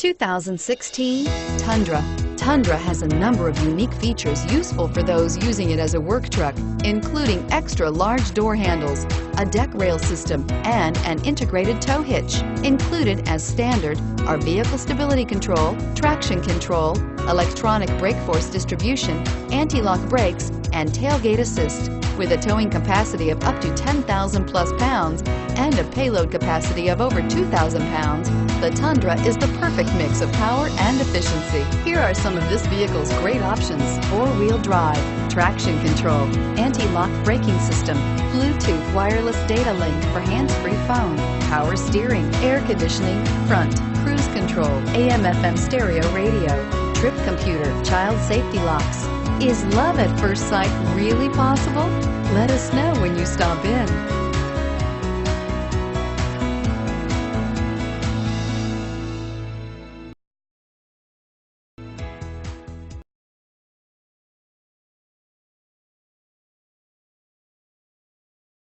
2016 Tundra. Tundra has a number of unique features useful for those using it as a work truck, including extra large door handles, a deck rail system, and an integrated tow hitch. Included as standard are vehicle stability control, traction control, electronic brake force distribution, anti-lock brakes, and tailgate assist. With a towing capacity of up to 10,000 plus pounds and a payload capacity of over 2,000 pounds, the Tundra is the perfect mix of power and efficiency. Here are some of this vehicle's great options: four-wheel drive, traction control, anti-lock braking system, Bluetooth wireless data link for hands-free phone, power steering, air conditioning, front, cruise control, AM/FM stereo radio, trip computer, child safety locks. Is love at first sight really possible? Let us know when you stop in.